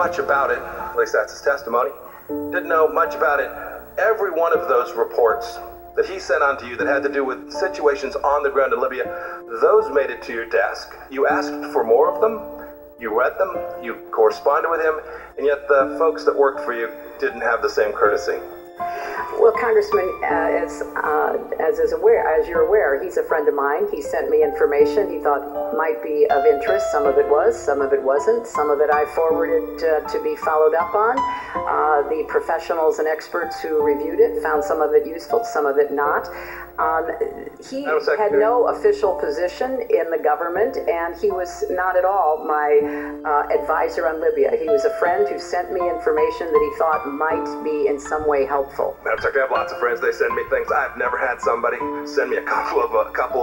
much about it, at least that's his testimony, didn't know much about it. Every one of those reports that he sent on to you that had to do with situations on the ground in Libya, those made it to your desk. You asked for more of them, you read them, you corresponded with him, and yet the folks that worked for you didn't have the same courtesy. Well, Congressman, as you're aware, he's a friend of mine. He sent me information he thought might be of interest. Some of it was, some of it wasn't. Some of it I forwarded to be followed up on. The professionals and experts who reviewed it found some of it useful, some of it not. He had no official position in the government, and he was not at all my advisor on Libya. He was a friend who sent me information that he thought might be in some way helpful. I have lots of friends. They send me things. I've never had somebody send me a couple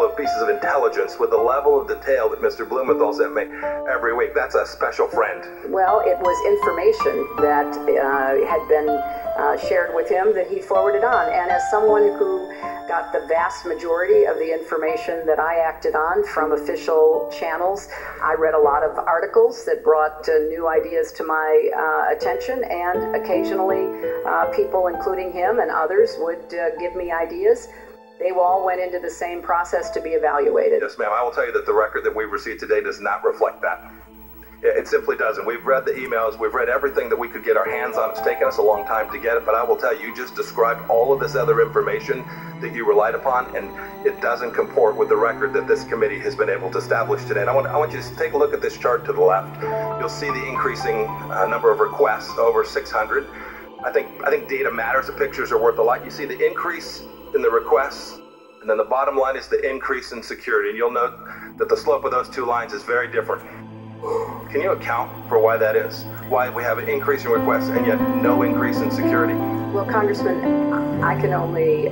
of pieces of intelligence with the level of detail that Mr. Blumenthal sent me every week. That's a special friend. Well, it was information that had been shared with him that he forwarded on. And as someone who got the vast majority of the information that I acted on from official channels, I read a lot of articles that brought new ideas to my attention, and occasionally people, including him and others, would give me ideas. They all went into the same process to be evaluated. Yes, ma'am. I will tell you that the record that we've received today does not reflect that. It simply doesn't. We've read the emails. We've read everything that we could get our hands on. It's taken us a long time to get it, but I will tell you, you just described all of this other information that you relied upon, and it doesn't comport with the record that this committee has been able to establish today. And I want you to take a look at this chart to the left. You'll see the increasing number of requests, over 600. I think data matters. The pictures are worth a lot. You see the increase in the requests, and then the bottom line is the increase in security. And you'll note that the slope of those two lines is very different. Can you account for why that is? Why we have an increase in requests and yet no increase in security? Well, Congressman, I can only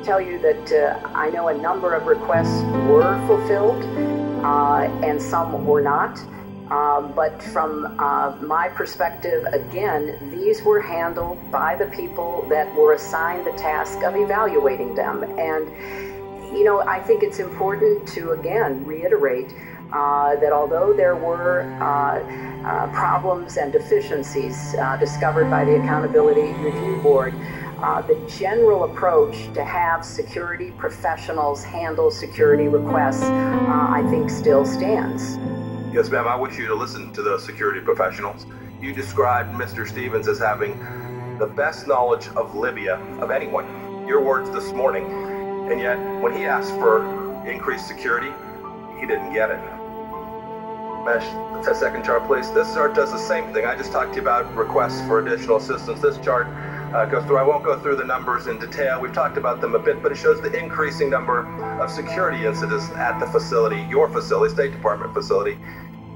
tell you that I know a number of requests were fulfilled and some were not. But from my perspective, again, these were handled by the people that were assigned the task of evaluating them. And, you know, I think it's important to, again, reiterate that although there were problems and deficiencies discovered by the Accountability Review Board, the general approach to have security professionals handle security requests, I think, still stands. Yes, ma'am. I wish you to listen to those security professionals. You described Mr. Stevens as having the best knowledge of Libya of anyone. Your words this morning. And yet, when he asked for increased security, he didn't get it. Mesh, the second chart, please. This chart does the same thing. I just talked to you about requests for additional assistance. This chart goes through, I won't go through the numbers in detail. We've talked about them a bit, but it shows the increasing number of security incidents at the facility, your facility, State Department facility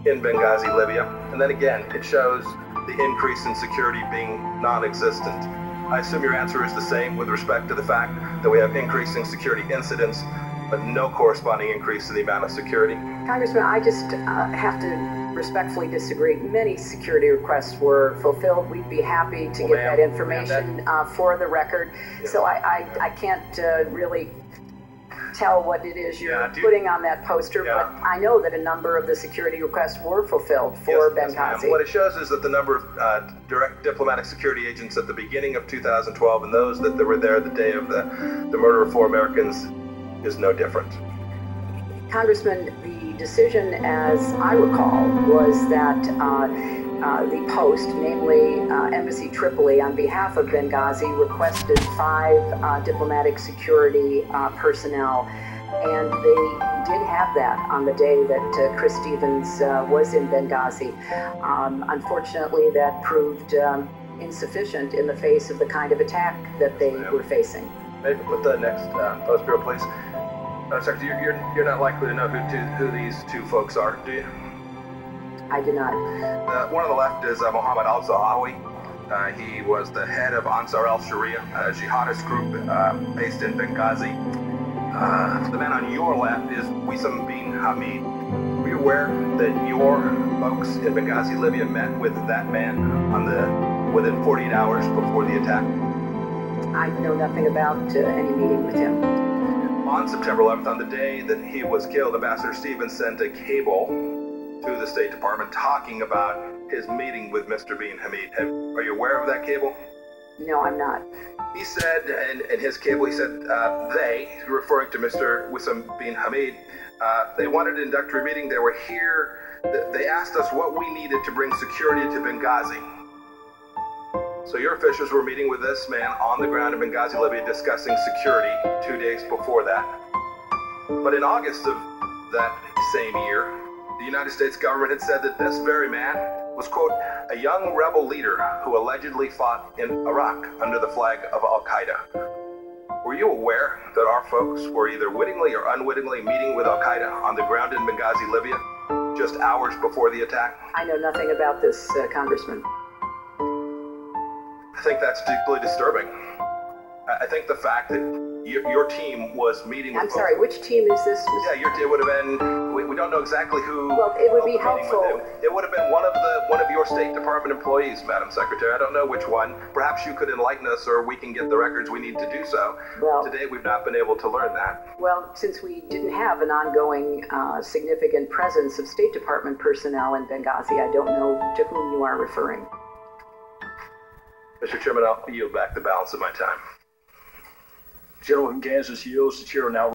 in Benghazi, Libya. And then again, it shows the increase in security being non-existent. I assume your answer is the same with respect to the fact that we have increasing security incidents, but no corresponding increase in the amount of security. Congressman, I just have to respectfully disagree. Many security requests were fulfilled. We'd be happy to get that information for the record. Yeah. So I can't really tell what it is you're putting on that poster, but I know that a number of the security requests were fulfilled for Benghazi. Yes, what it shows is that the number of direct diplomatic security agents at the beginning of 2012 and those that were there the day of the murder of 4 Americans is no different. Congressman, the decision, as I recall, was that the Post, namely Embassy Tripoli, on behalf of Benghazi, requested 5 diplomatic security personnel, and they did have that on the day that Chris Stevens was in Benghazi. Unfortunately, that proved insufficient in the face of the kind of attack that they were facing. Maybe put the next post bill, please. Secretary, you're not likely to know who these 2 folks are, do you? I do not. One on the left is Mohammed al-Zahawi. He was the head of Ansar al-Sharia, a jihadist group based in Benghazi. The man on your left is Wissam bin Hamid. Were you aware that your folks in Benghazi, Libya, met with that man within 48 hours before the attack? I know nothing about any meeting with him. On September 11th, on the day that he was killed, Ambassador Stevens sent a cable to the State Department talking about his meeting with Mr. bin Hamid. Are you aware of that cable? No, I'm not. He said, in his cable, he said, they, referring to Mr. Wissam bin Hamid, they wanted an introductory meeting. They were here. They asked us what we needed to bring security to Benghazi. So your officials were meeting with this man on the ground in Benghazi, Libya, discussing security 2 days before that. But in August of that same year, the United States government had said that this very man was, quote, a young rebel leader who allegedly fought in Iraq under the flag of al-Qaeda. Were you aware that our folks were either wittingly or unwittingly meeting with al-Qaeda on the ground in Benghazi, Libya, just hours before the attack? I know nothing about this, Congressman. I think that's deeply disturbing. I think the fact that your team was meeting with... I'm sorry, which team is this? Yeah, it would have been... We don't know exactly who... Well, it would be helpful. It would have been one of your State Department employees, Madam Secretary. I don't know which one. Perhaps you could enlighten us, or we can get the records we need to do so. Well, today we've not been able to learn that. Well, since we didn't have an ongoing significant presence of State Department personnel in Benghazi, I don't know to whom you are referring. Mr. Chairman, I'll yield back the balance of my time. Gentleman from Kansas yields. The chair now